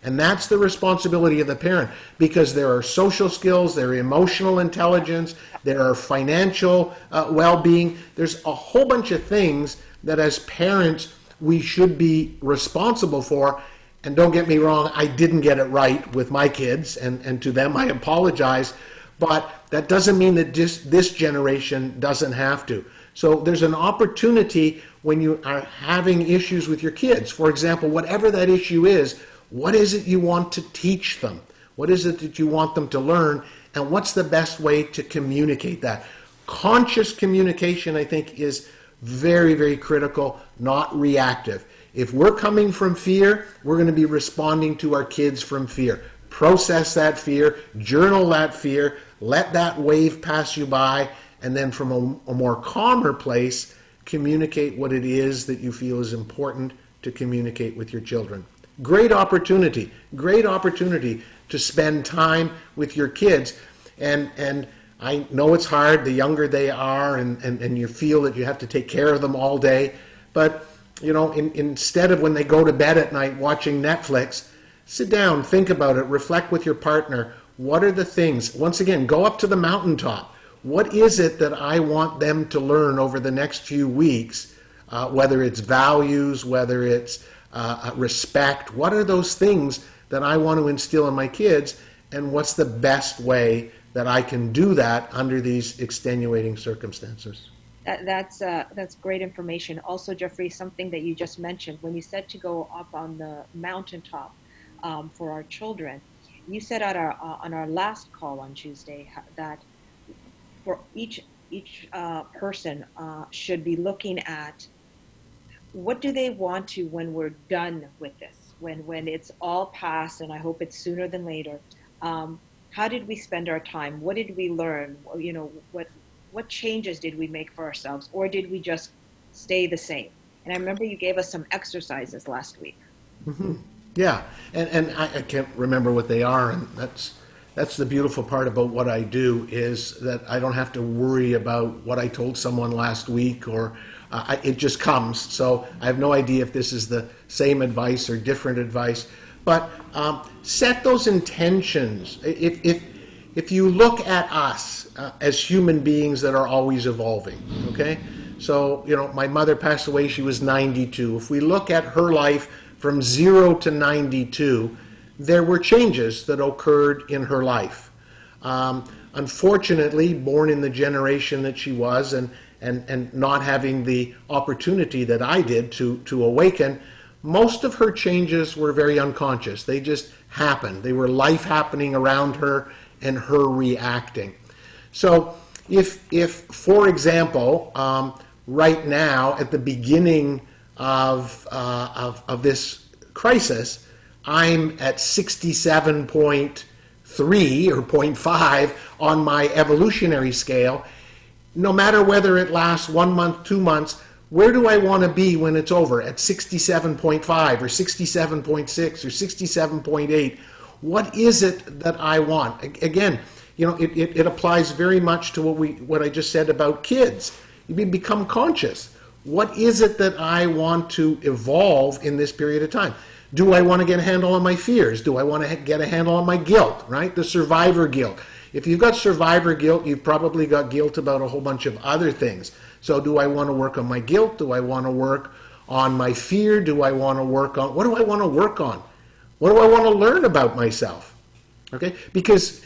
And that's the responsibility of the parent, because there are social skills, there are emotional intelligence, there are financial well-being. There's a whole bunch of things that as parents we should be responsible for. And don't get me wrong, I didn't get it right with my kids, and to them I apologize, but that doesn't mean that this generation doesn't have to. So there's an opportunity when you are having issues with your kids. For example, whatever that issue is, what is it you want to teach them? What is it that you want them to learn? And what's the best way to communicate that? Conscious communication, I think, is very, very critical, not reactive. If we're coming from fear, we're going to be responding to our kids from fear. Process that fear, journal that fear, let that wave pass you by, and then from a more calmer place, communicate what it is that you feel is important to communicate with your children. Great opportunity to spend time with your kids. And I know it's hard the younger they are, and you feel that you have to take care of them all day. But, instead of when they go to bed at night watching Netflix, sit down, think about it, reflect with your partner. What are the things? Once again, go up to the mountaintop. What is it that I want them to learn over the next few weeks, whether it's values, whether it's respect? What are those things that I want to instill in my kids, and what's the best way that I can do that under these extenuating circumstances? That's great information. Also, Jeffrey, something that you just mentioned, when you said to go up on the mountaintop for our children, you said on our last call on Tuesday that for each person should be looking at what do they want to when we're done with this, when it's all past, and I hope it's sooner than later. How did we spend our time? What did we learn? What changes did we make for ourselves, or did we just stay the same? And I remember you gave us some exercises last week. Mm-hmm. Yeah, and I can't remember what they are, and that's the beautiful part about what I do, is that I don't have to worry about what I told someone last week, or it just comes. So I have no idea if this is the same advice or different advice. But set those intentions. If you look at us as human beings that are always evolving, okay? So, my mother passed away, she was 92. If we look at her life from 0 to 92, there were changes that occurred in her life. Unfortunately, born in the generation that she was, and not having the opportunity that I did to awaken, most of her changes were very unconscious. They just happened. They were life happening around her and her reacting. So if for example, right now at the beginning of this crisis, I'm at 67.3 or 0.5 on my evolutionary scale, no matter whether it lasts 1 month, 2 months, where do I want to be when it's over? At 67.5 or 67.6 or 67.8? What is it that I want? Again, it applies very much to what I just said about kids. You become conscious. What is it that I want to evolve in this period of time? Do I want to get a handle on my fears? Do I want to get a handle on my guilt, right? The survivor guilt. If you've got survivor guilt, you've probably got guilt about a whole bunch of other things. So do I want to work on my guilt? Do I want to work on my fear? Do I want to work on, what do I want to work on? What do I want to learn about myself? Okay? Because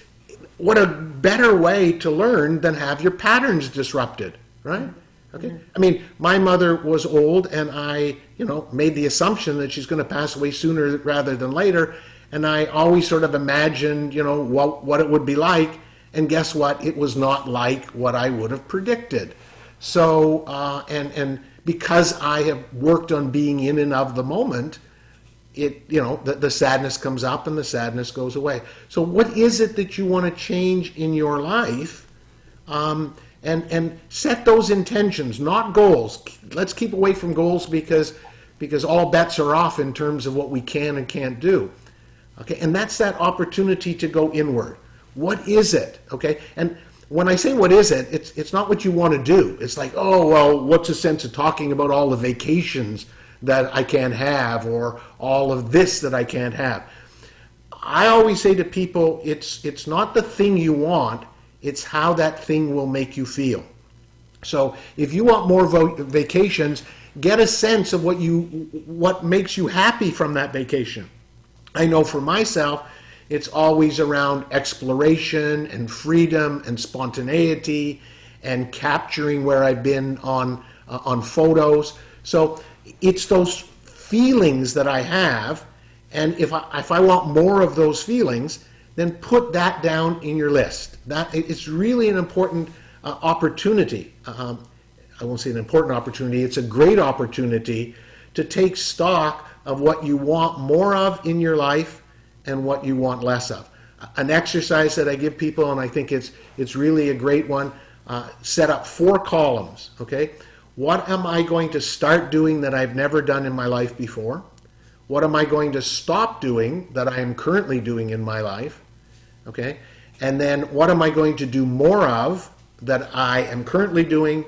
what a better way to learn than have your patterns disrupted, right? Okay? I mean, my mother was old, and I, made the assumption that she's going to pass away sooner rather than later, and I always sort of imagined, what it would be like, and guess what? It was not like what I would have predicted. So, and because I have worked on being in and of the moment, the sadness comes up and the sadness goes away. So what is it that you want to change in your life? And set those intentions, not goals. Let's keep away from goals because all bets are off in terms of what we can and can't do. Okay, and that's that opportunity to go inward. What is it? Okay, and when I say what is it, it's not what you want to do. It's like, oh, well, what's the sense of talking about all the vacations that I can't have, or all of this that I can't have? I always say to people, it's not the thing you want, it's how that thing will make you feel. So if you want more vacations, get a sense of what makes you happy from that vacation. I know for myself, it's always around exploration and freedom and spontaneity and capturing where I've been on photos. So it's those feelings that I have, and if I want more of those feelings, then put that down in your list. That it's really an important opportunity. I won't say an important opportunity. It's a great opportunity to take stock of what you want more of in your life and what you want less of. An exercise that I give people, and I think it's really a great one, set up 4 columns, okay? What am I going to start doing that I've never done in my life before? What am I going to stop doing that I am currently doing in my life? Okay? And then what am I going to do more of that I am currently doing?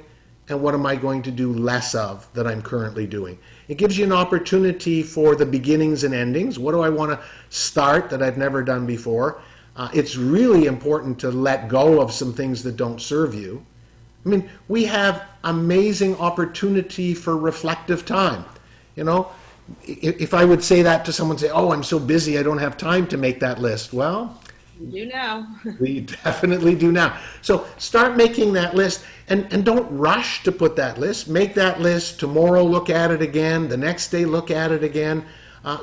And what am I going to do less of that I'm currently doing? It gives you an opportunity for the beginnings and endings. What do I want to start that I've never done before? It's really important to let go of some things that don't serve you. I mean, we have amazing opportunity for reflective time. You know, if I would say that to someone, say, "Oh, I'm so busy, I don't have time to make that list." Well, You do now. we definitely do now. So start making that list, and don't rush to put that list. Make that list tomorrow, look at it again, the next day look at it again.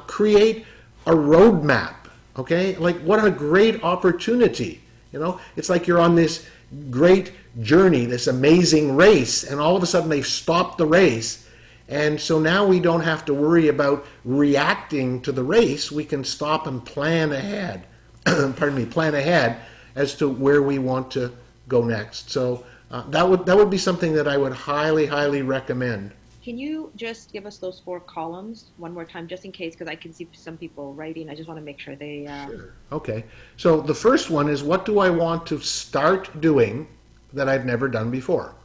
Create a roadmap, okay? Like, what a great opportunity. You know, it's like you're on this great journey, this amazing race, and all of a sudden they've stopped the race. And so now we don't have to worry about reacting to the race. We can stop and plan ahead. Plan ahead as to where we want to go next. So that would be something that I would highly recommend. Can you just give us those 4 columns one more time, just in case, because I can see some people writing. I just want to make sure they. Sure. Okay. So the first one is, what do I want to start doing that I've never done before?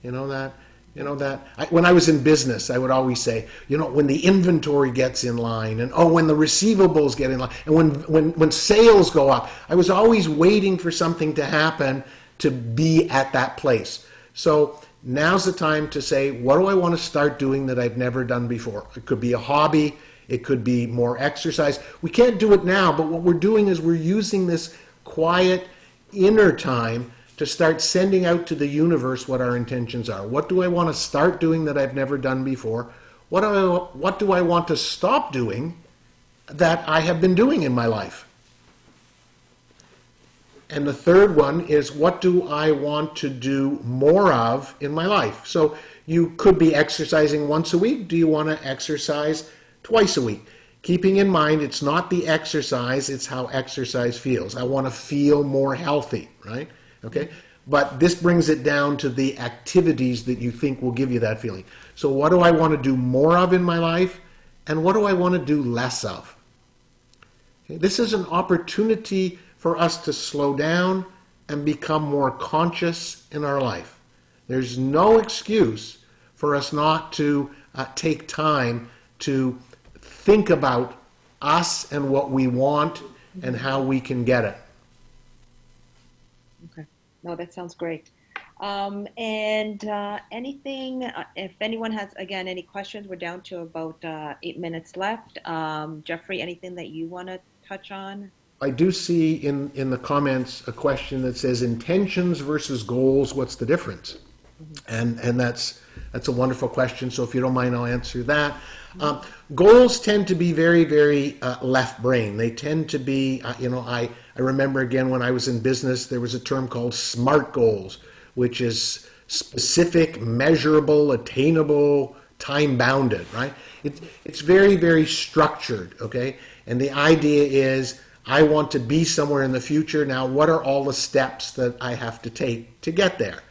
You know that. When I was in business, I would always say, when the inventory gets in line, and when the receivables get in line, and when sales go up, I was always waiting for something to happen to be at that place. So now's the time to say, what do I want to start doing that I've never done before? It could be a hobby. It could be more exercise. We can't do it now, but what we're doing is we're using this quiet inner time to start sending out to the universe what our intentions are. What do I want to start doing that I've never done before? What do I want to stop doing that I have been doing in my life? And the third one is, what do I want to do more of in my life? So you could be exercising once a week. Do you want to exercise twice a week? Keeping in mind, it's not the exercise, it's how exercise feels. I want to feel more healthy, right? Okay, but this brings it down to the activities that you think will give you that feeling. So what do I want to do more of in my life, and what do I want to do less of? Okay, this is an opportunity for us to slow down and become more conscious in our life. There's no excuse for us not to take time to think about us and what we want and how we can get it. Okay. No, that sounds great. And anything, if anyone has, again, any questions, we're down to about 8 minutes left. Jeffrey, anything that you want to touch on? I do see in the comments a question that says, intentions versus goals, what's the difference? And that's a wonderful question. So if you don't mind, I'll answer that. Goals tend to be very left brain. They tend to be, I remember again when I was in business, there was a term called SMART goals, which is specific, measurable, attainable, time bounded, right? It's very structured, okay? And the idea is, I want to be somewhere in the future. Now, what are all the steps that I have to take to get there?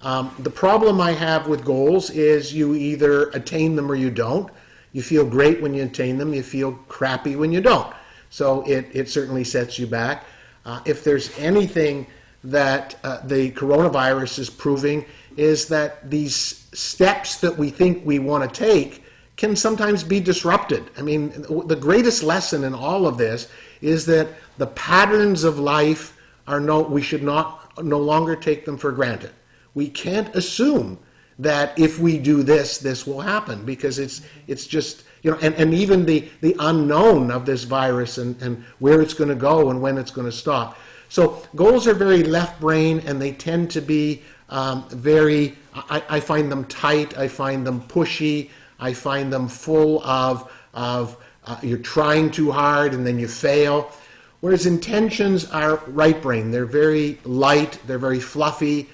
The problem I have with goals is you either attain them or you don't. You feel great when you attain them. You feel crappy when you don't. So it certainly sets you back. If there's anything that the coronavirus is proving, is that these steps that we think we want to take can sometimes be disrupted. I mean, the greatest lesson in all of this is that the patterns of life we should no longer take them for granted. We can't assume that if we do this, this will happen, because it's just, and even the unknown of this virus and where it's going to go and when it's going to stop. So goals are very left brain, and they tend to be I find them tight, I find them pushy, I find them full of you're trying too hard and then you fail. Whereas intentions are right brain. They're very light, they're very fluffy.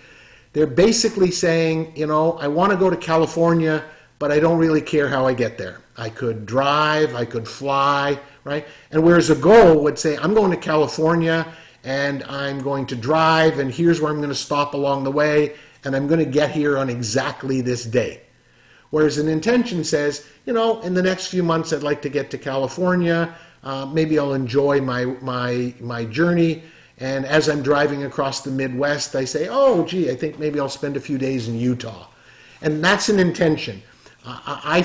They're basically saying, I want to go to California, but I don't really care how I get there. I could drive, I could fly, right? And whereas a goal would say, I'm going to California and I'm going to drive, and here's where I'm going to stop along the way, and I'm going to get here on exactly this day. Whereas an intention says, in the next few months I'd like to get to California. Maybe I'll enjoy my journey. And as I'm driving across the Midwest, I say, oh, gee, I think maybe I'll spend a few days in Utah. And that's an intention. I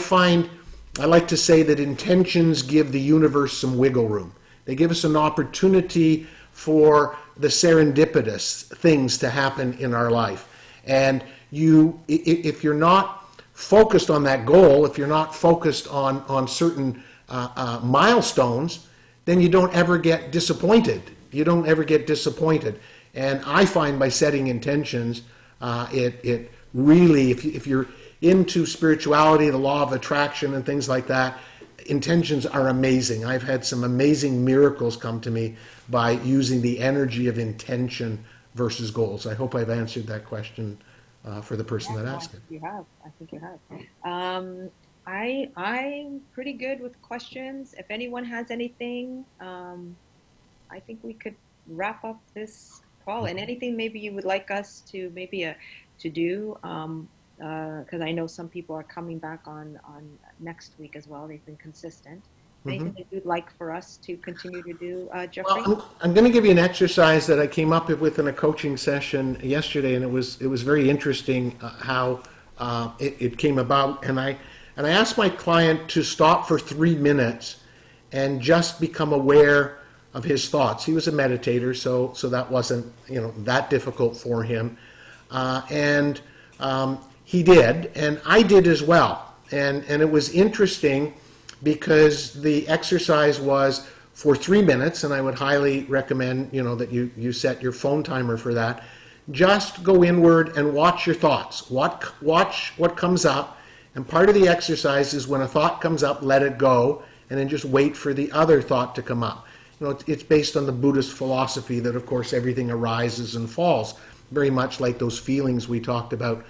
like to say that intentions give the universe some wiggle room. They give us an opportunity for the serendipitous things to happen in our life. And if you're not focused on that goal, if you're not focused on certain milestones, then you don't ever get disappointed. You don't ever get disappointed. And I find by setting intentions, it really, if you're into spirituality, the law of attraction and things like that, intentions are amazing. I've had some amazing miracles come to me by using the energy of intention versus goals. I hope I've answered that question for the person that asked it. You have. I think you have. I'm pretty good with questions. If anyone has anything, I think we could wrap up this call. And anything maybe you would like us to to do, because I know some people are coming back on next week as well. They've been consistent. Anything that you'd like for us to continue to do, Jeffrey? Well, I'm going to give you an exercise that I came up with in a coaching session yesterday, and it was very interesting how it came about. And I asked my client to stop for 3 minutes and just become aware of his thoughts. He was a meditator, so that wasn't that difficult for him, and he did, and I did as well. And it was interesting because the exercise was for 3 minutes, and I would highly recommend that you set your phone timer for that. Just go inward and watch your thoughts. Watch what comes up, and part of the exercise is when a thought comes up, let it go, and then just wait for the other thought to come up. It's based on the Buddhist philosophy that, of course, everything arises and falls, very much like those feelings we talked about.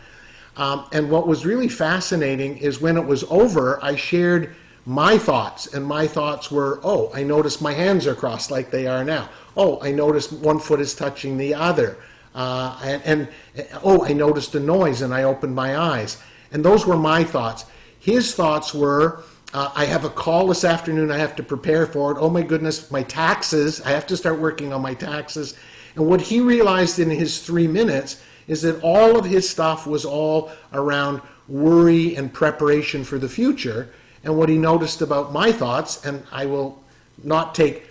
And what was really fascinating is when it was over, I shared my thoughts, and my thoughts were, oh, I noticed my hands are crossed like they are now. Oh, I noticed one foot is touching the other. Oh, I noticed a noise and I opened my eyes. And those were my thoughts. His thoughts were, I have a call this afternoon, I have to prepare for it. Oh my goodness, my taxes, I have to start working on my taxes. And what he realized in his 3 minutes is that all of his stuff was all around worry and preparation for the future. And what he noticed about my thoughts, and I will not take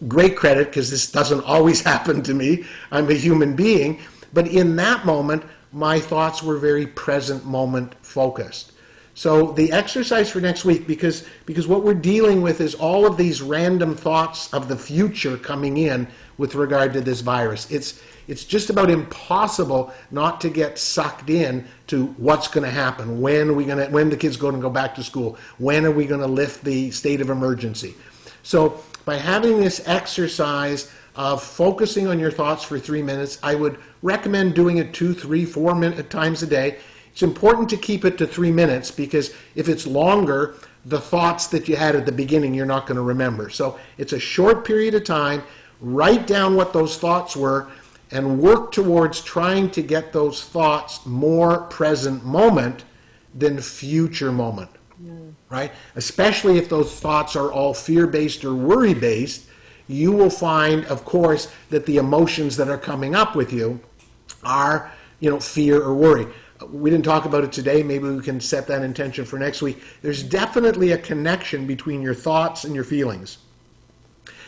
great credit because this doesn't always happen to me, I'm a human being, but in that moment, my thoughts were very present moment focused. So the exercise for next week, because what we're dealing with is all of these random thoughts of the future coming in with regard to this virus. It's just about impossible not to get sucked in to what's going to happen. When the kids going to go back to school? When are we going to lift the state of emergency? So by having this exercise of focusing on your thoughts for 3 minutes, I would recommend doing it 2, 3, 4 times a day. It's important to keep it to 3 minutes because if it's longer, the thoughts that you had at the beginning, you're not going to remember. So it's a short period of time. Write down what those thoughts were and work towards trying to get those thoughts more present moment than future moment, right? Especially if those thoughts are all fear-based or worry-based, you will find, of course, that the emotions that are coming up with you are, fear or worry. We didn't talk about it today. Maybe we can set that intention for next week. There's definitely a connection between your thoughts and your feelings.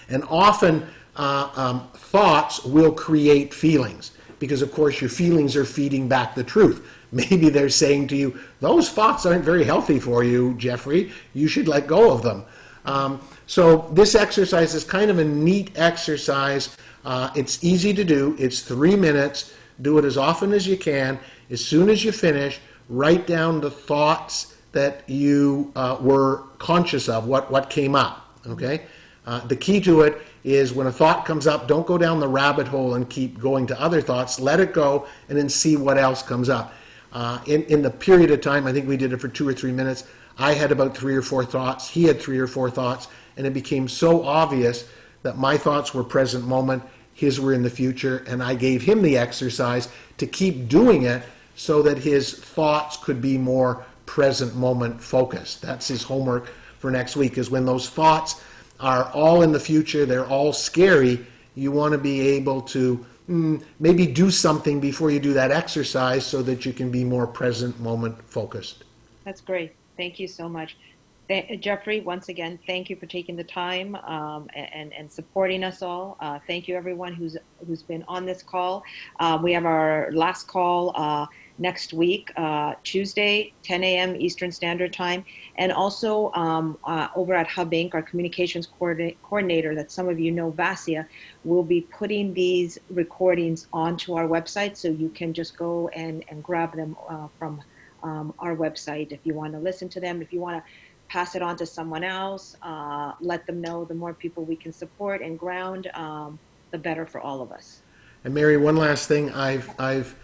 And often thoughts will create feelings because, of course, your feelings are feeding back the truth. Maybe they're saying to you, those thoughts aren't very healthy for you, Jeffrey. You should let go of them. So this exercise is kind of a neat exercise. It's easy to do. It's 3 minutes. Do it as often as you can. As soon as you finish, write down the thoughts that you were conscious of, what came up, okay? The key to it is when a thought comes up, don't go down the rabbit hole and keep going to other thoughts. Let it go and then see what else comes up. In the period of time, I think we did it for 2 or 3 minutes, I had about 3 or 4 thoughts. He had 3 or 4 thoughts. And it became so obvious that my thoughts were present moment, his were in the future, and I gave him the exercise to keep doing it so that his thoughts could be more present moment focused. That's his homework for next week, is when those thoughts are all in the future, they're all scary, you want to be able to maybe do something before you do that exercise so that you can be more present moment focused. That's great. Thank you so much. Jeffrey, once again, thank you for taking the time and supporting us all. Thank you, everyone who's been on this call. We have our last call next week, Tuesday, 10 a.m. Eastern Standard Time, and also over at H.U.B Inc., our communications coordinator that some of you know, Vasia, will be putting these recordings onto our website, so you can just go and grab them from our website if you want to listen to them, if you want to pass it on to someone else, let them know. The more people we can support and ground, the better for all of us. And Mary, one last thing, I've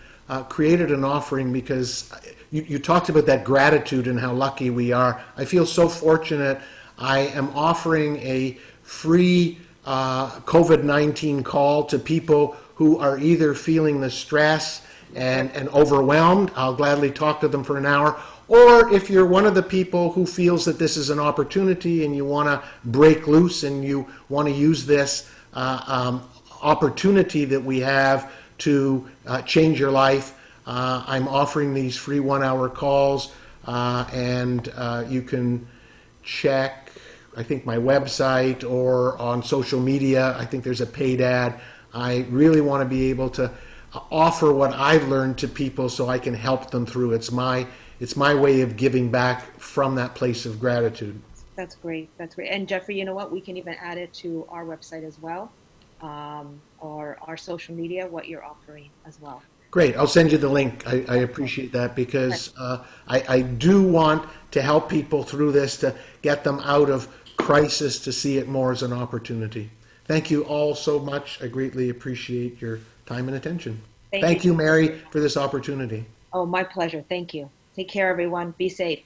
created an offering because you talked about that gratitude and how lucky we are. I feel so fortunate. I am offering a free COVID-19 call to people who are either feeling the stress and overwhelmed. I'll gladly talk to them for an hour. Or if you're one of the people who feels that this is an opportunity and you want to break loose and you want to use this opportunity that we have to change your life, I'm offering these free 1-hour calls, and you can check, I think, my website or on social media. I think there's a paid ad. I really want to be able to offer what I've learned to people so I can help them through. It's my way of giving back from that place of gratitude. That's great. That's great. And Jeffrey, you know what? We can even add it to our website as well, or our social media, what you're offering as well. Great. I'll send you the link. I appreciate that because I do want to help people through this, to get them out of crisis, to see it more as an opportunity. Thank you all so much. I greatly appreciate your time and attention. Thank you, Mary, for this opportunity. Oh, my pleasure. Thank you. Take care, everyone. Be safe.